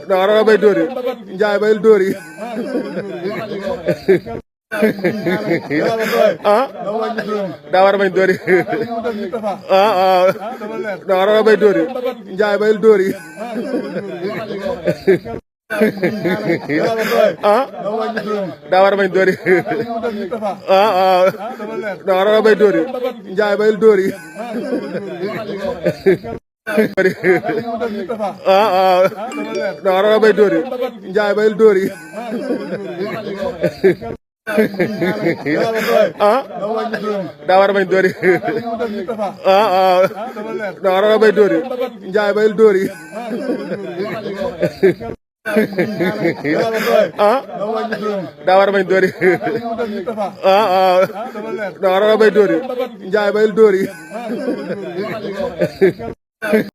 Dara bay dóori njaay bayil dóori daa war a bañ dóori Dara bay dóori njaay bayil dóori daa war a bañ dóori Dara bay dóori njaay bayil dóori Dara bay dóori njaay bayil dóori daa war a bañ dóori Dara bay dóori njaay bayil dóori daa war a bañ dóori Dara bay dóori njaay bayil dóori